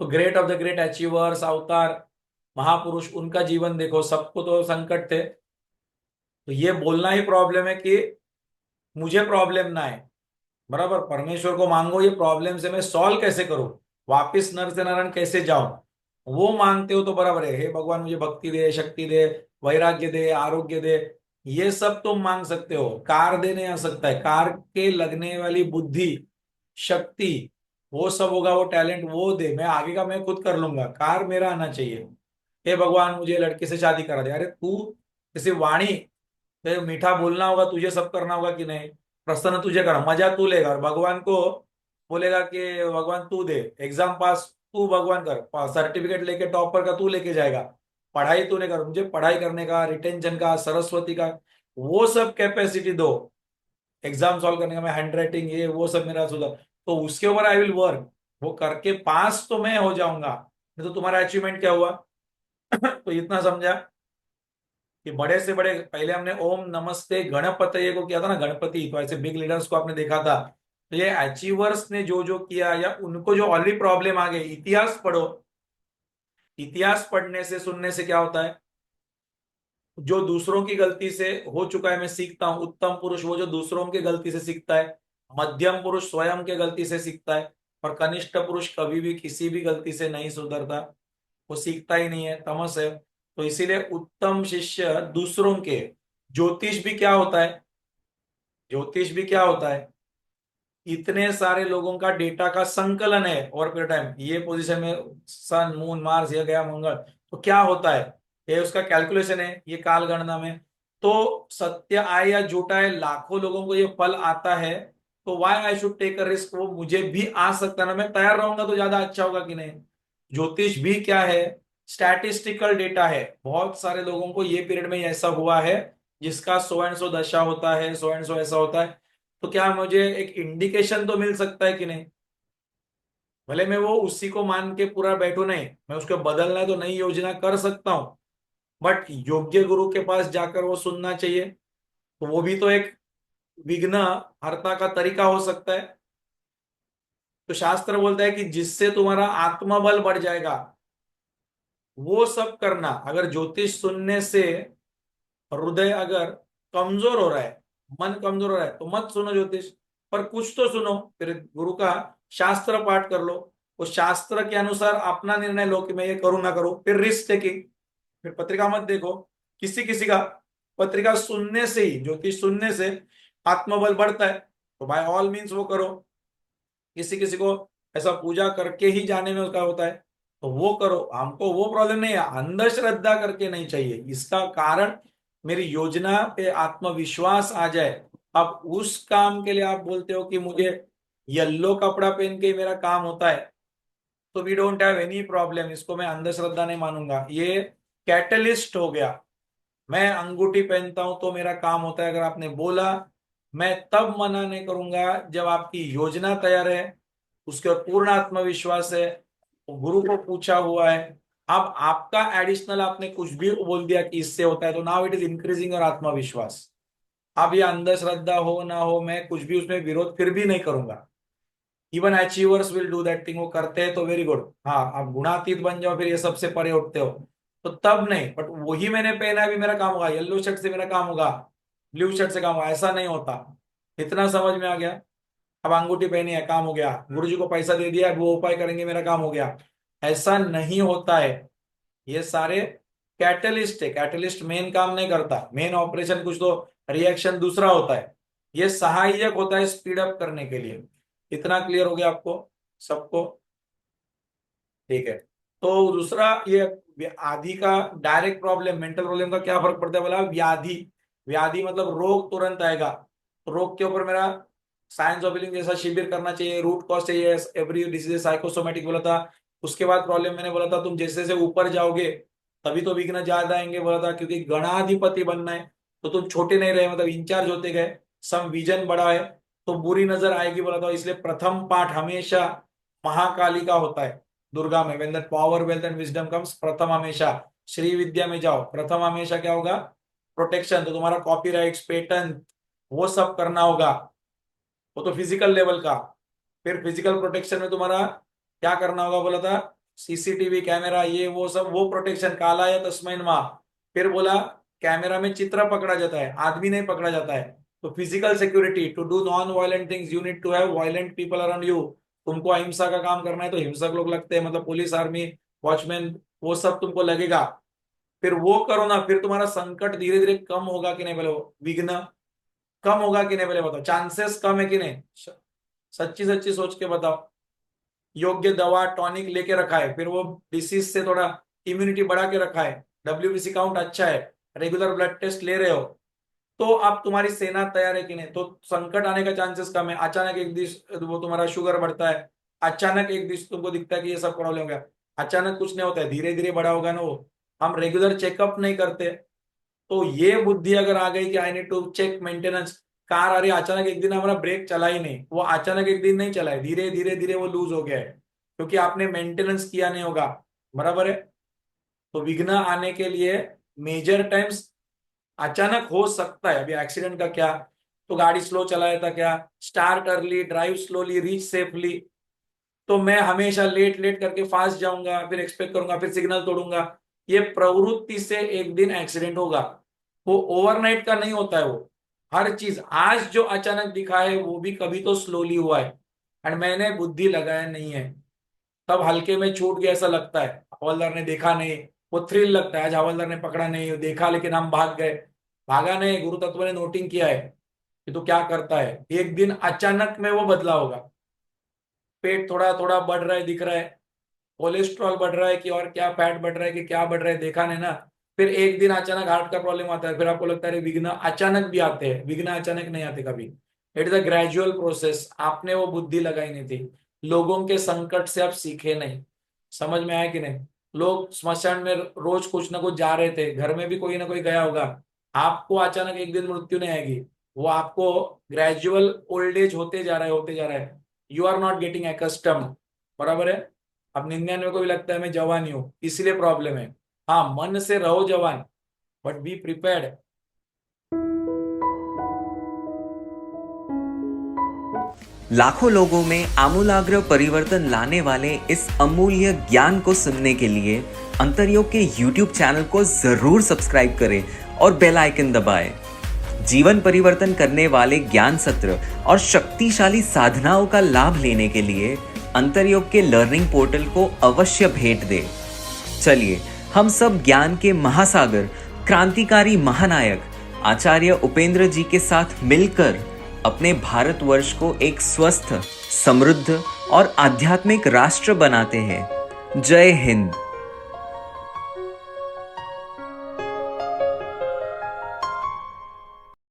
तो great of the great achievers, अवतार, महापुरुष, उनका जीवन देखो, सबको तो संकट थे। तो ये बोलना ही प्रॉब्लम है कि मुझे प्रॉब्लम ना है। बराबर, परमेश्वर को मांगो ये प्रॉब्लम से मैं सॉल्व कैसे करूं, वापिस नर से नारायण कैसे जाऊं, वो मांगते हो तो बराबर है। हे भगवान मुझे भक्ति दे, शक्ति दे, वैराग्य दे, आरोग्य दे, ये सब तुम मांग सकते हो। कार दे नहीं आ सकता है, कार के लगने वाली बुद्धि, शक्ति, वो सब होगा, वो टैलेंट वो दे, मैं आगे का मैं खुद कर लूंगा, कार मेरा आना चाहिए। हे भगवान मुझे लड़के से शादी करा दे, अरे तू किसी वाणी, ते मीठा बोलना होगा तुझे, सब करना होगा कि नहीं, प्रसन्न तुझे करा, मजा तू लेगा, और भगवान को बोलेगा कि भगवान तू दे, एग्जाम पास तू भगवान कर, सर्टिफिकेट लेके टॉपर का तू लेके जाएगा, पढ़ाई तूने कर, मुझे पढ़ाई करने का, रिटेंशन का, सरस्वती का, वो सब कैपेसिटी दो, एग्जाम सॉल्व करने का, मैं हैंड राइटिंग ये वो सब मेरा सुधार, तो उसके ऊपर आई विल वर्क, वो करके पास तो मैं हो जाऊंगा। नहीं तो तुम्हारा अचीवमेंट क्या हुआ? तो इतना समझा कि बड़े से बड़े, पहले हमने ओम नमस्ते गणपतये को किया था ना, गणपति, तो ऐसे बिग लीडर्स को आपने देखा था। तो ये अचीवर्स ने जो जो किया, या उनको जो ऑलरेडी प्रॉब्लम आ गई, इतिहास पढ़ो। इतिहास पढ़ने से, सुनने से क्या होता है, जो दूसरों की गलती से हो चुका है मैं सीखता हूं। उत्तम पुरुष वो जो दूसरों की गलती से सीखता है, मध्यम पुरुष स्वयं के गलती से सीखता है, और कनिष्ठ पुरुष कभी भी किसी भी गलती से नहीं सुधरता, वो सीखता ही नहीं है, तमस है। तो इसीलिए उत्तम शिष्य दूसरों के, ज्योतिष भी क्या होता है, ज्योतिष भी क्या होता है, इतने सारे लोगों का डेटा का संकलन है ओवर पीरियड टाइम, ये पोजीशन में सन मून मार्स ये गया मंगल, तो क्या होता है, ये उसका कैलकुलेशन है, ये काल गणना में। तो सत्य आए या झूठा है, लाखों लोगों को ये फल आता है, तो why I should take a risk, वो मुझे भी आ सकता है ना, मैं तैयार रहूंगा तो ज्यादा अच्छा होगा कि नहीं। ज्योतिष भी क्या है, स्टैटिस्टिकल डेटा है, बहुत सारे लोगों को ये पीरियड में ऐसा हुआ है, जिसका सो एंड सो दशा होता है, सो एंड सो ऐसा होता है। तो क्या मुझे एक इंडिकेशन तो मिल सकता है कि नहीं? भले मैं वो उसी को मान के पूरा बैठू नहीं, मैं उसको बदलना है तो नई योजना कर सकता हूं, बट योग्य गुरु के पास जाकर वो सुनना चाहिए। तो वो भी तो एक विघ्न हरता का तरीका हो सकता है। तो शास्त्र बोलता है कि जिससे तुम्हारा आत्मबल बढ़ जाएगा, वो सब करना। अगर ज्योतिष सुनने से हृदय अगर कमजोर हो रहा है, मन कमजोर हो रहा है, तो मत सुनो ज्योतिष, पर कुछ तो सुनो, फिर गुरु का शास्त्र पाठ कर लो, उस शास्त्र के अनुसार अपना निर्णय लो कि मैं ये करूं ना करूं, फिर रिस्क टेकिंग। फिर पत्रिका मत देखो किसी किसी का, पत्रिका सुनने से ही, ज्योतिष सुनने से आत्मबल बढ़ता है, तो बाय ऑल मीन्स वो करो। किसी किसी को ऐसा पूजा करके ही जाने में उसका होता है, तो वो करो, हमको वो प्रॉब्लम नहीं है, अंधश्रद्धा करके नहीं चाहिए। इसका कारण मेरी योजना पे आत्मविश्वास आ जाए। अब उस काम के लिए आप बोलते हो कि मुझे येलो कपड़ा पहन के ही मेरा काम होता है, तो we don't have any problem, इसको मैं अंधश्रद्धा नहीं मानूंगा, ये कैटलिस्ट हो गया। मैं अंगूठी पहनता हूं तो मेरा काम होता है, अगर आपने बोला, मैं तब मना नहीं करूंगा जब आपकी योजना तैयार है, उसके ऊपर पूर्ण आत्मविश्वास है, तो गुरु को पूछा हुआ है। अब आपका एडिशनल आपने कुछ भी बोल दिया कि इससे होता है, तो नाउ इट इज इंक्रीजिंग और आत्मविश्वास। अब ये अंधश्रद्धा हो ना हो, मैं कुछ भी उसमें विरोध फिर भी नहीं करूंगा। Even achievers will do that thing, वो करते हैं तो वेरी गुड, हाँ आप गुणातीत बन जाओ, फिर ये सबसे परे उठते हो, तो तब नहीं, बट वही मैंने पहना है भी मेरा काम होगा, येलो शर्ट से मेरा काम होगा, ब्लू शर्ट से काम होगा, ऐसा नहीं होता। इतना समझ में आ गया? अब अंगूठी पहनी है, काम हो गया, गुरु जी को पैसा दे दिया, वो उपाय करेंगे, मेरा काम हो गया, ऐसा नहीं होता है। ये सारे कैटलिस्ट है, कैटलिस्ट मेन काम नहीं करता, मेन ऑपरेशन कुछ तो रिएक्शन दूसरा होता है, ये सहायक होता है स्पीड अप करने के लिए। इतना क्लियर हो गया आपको सबको? ठीक है। तो दूसरा ये आदि का डायरेक्ट प्रॉब्लम, मेंटल प्रॉब्लम का क्या फर्क पड़ता है, बोला व्याधि। व्याधि मतलब रोग तुरंत आएगा, तो रोग के ऊपर मेरा साइंस ऑफ हीलिंग जैसा शिविर करना चाहिए, रूट कॉज चाहिए, एवरी डिसीज साइकोसोमेटिक बोला था। उसके बाद प्रॉब्लम मैंने बोला था, तुम जैसे जैसे ऊपर जाओगे तभी तो विघ्न ज्यादा आएंगे बोला था, क्योंकि गणाधिपति बनना है, तो तुम छोटे नहीं रहे, मतलब इंचार्ज होते गए, सम विजन बड़ा है, तो बुरी नजर आएगी बोला था। इसलिए प्रथम पाठ हमेशा महाकाली का होता है, दुर्गा में, when that power wealth and wisdom comes, प्रथम हमेशा श्री विद्या में जाओ, प्रथम हमेशा क्या होगा, प्रोटेक्शन। तो तुम्हारा कॉपीराइट्स, पेटेंट, वो सब करना होगा, वो तो फिजिकल लेवल का। फिर फिजिकल प्रोटेक्शन में तुम्हारा क्या करना होगा बोला था, सीसीटीवी कैमरा, ये वो सब, वो प्रोटेक्शन, काला या तस्मैन माँ। फिर बोला कैमरा में चित्र पकड़ा जाता है, आदमी नहीं पकड़ा जाता है। तो physical security, to do non violent things you need to have violent people around you. तुमको अहिंसा का काम करना है तो हिंसक लोग लगते हैं, मतलब पुलिस, आर्मी, वॉचमैन, वो सब तुमको लगेगा। फिर वो करो ना, फिर तुम्हारा संकट धीरे धीरे कम होगा कि नहीं, बोलो विघ्न कम होगा कि नहीं, पहले बताओ, चांसेस कम है कि नहीं, सच्ची सच्ची सोच के बताओ। योग्य दवा टॉनिक लेके रखा है, फिर वो डिसीज से थोड़ा इम्यूनिटी बढ़ा के रखा है, डब्ल्यूबीसी काउंट अच्छा है, रेगुलर ब्लड टेस्ट ले रहे हो, तो अब तुम्हारी सेना तैयार है कि नहीं, तो संकट आने का चांसेस कम है। अचानक एक दिन वो तुम्हारा शुगर बढ़ता है, अचानक एक दिन तुमको दिखता है कि ये सब प्रॉब्लम हो गया, अचानक कुछ नहीं होता है, धीरे धीरे बड़ा होगा ना वो। हम रेगुलर चेकअप नहीं करते, तो ये बुद्धि अगर आ गई कि I need to check maintenance, car आ रही, अचानक एक दिन हमारा ब्रेक चला ही नहीं, वो अचानक एक दिन नहीं चला है, धीरे धीरे धीरे वो लूज हो गया है, क्योंकि आपने मेंटेनेंस किया नहीं होगा। बराबर है। तो विघ्न आने के लिए मेजर टाइम्स अचानक हो सकता है। अभी एक्सीडेंट का क्या, तो गाड़ी स्लो चलाया था क्या, start early, drive slowly, reach safely, तो मैं हमेशा लेट लेट करके फास्ट जाऊंगा, फिर एक्सपेक्ट करूंगा, फिर सिग्नल तोड़ूंगा, ये प्रवृत्ति से एक दिन एक्सीडेंट होगा। वो ओवरनाइट का नहीं होता है, वो हर चीज आज जो अचानक दिखा है वो भी कभी तो स्लोली हुआ है, एंड मैंने बुद्धि लगाया नहीं है, तब हल्के में छूट गया ऐसा लगता है। हवलदार ने देखा नहीं, वो थ्रिल लगता है, आज हवलदार ने पकड़ा नहीं, देखा लेकिन हम भाग गए। भागा नहीं, गुरु तत्व ने नोटिंग किया है कि तो क्या करता है, एक दिन अचानक में वो बदला होगा। पेट थोड़ा थोड़ा बढ़ रहा है, दिख रहा है, कोलेस्ट्रॉल बढ़ रहा है कि और क्या फैट बढ़ रहा है कि क्या बढ़ रहा है, देखा नहीं ना। फिर एक दिन अचानक हार्ट का प्रॉब्लम आता है, फिर आपको लगता है विघ्न अचानक भी आते हैं, विघ्न अचानक नहीं आते कभी। It is a gradual process, आपने वो बुद्धि लगाई नहीं थी, लोगों के संकट से आप सीखे नहीं। समझ में आया कि नहीं। लोग स्मशान में रोज कुछ ना कुछ जा रहे थे, घर में भी कोई ना कोई गया होगा। आपको अचानक एक दिन मृत्यु नहीं आएगी, वो आपको ग्रेजुअल ओल्ड एज होते जा रहा है, होते जा रहा है। यू आर नॉट गेटिंग एक्स्टम। बराबर है। अब 99 को भी लगता है मैं जवान ही हूं, इसलिए प्रॉब्लम है। हाँ, मन से रहो जवान, बट बी प्रिपेयर्ड। लाखों लोगों में आमूलाग्र परिवर्तन लाने वाले इस अमूल्य ज्ञान को सुनने के लिए अंतरयोग के YouTube चैनल को जरूर सब्सक्राइब करें और बेल आइकन दबाएं। जीवन परिवर्तन करने वाले ज्ञान सत्र और शक्तिशाली साधनाओं का लाभ लेने के लिए अंतरयोग के लर्निंग पोर्टल को अवश्य भेंट दें। चलिए हम सब ज्ञान के महासागर, क्रांतिकारी महानायक आचार्य उपेंद्र जी के साथ मिलकर अपने भारतवर्ष को एक स्वस्थ, समृद्ध और आध्यात्मिक राष्ट्र बनाते हैं। जय हिंद।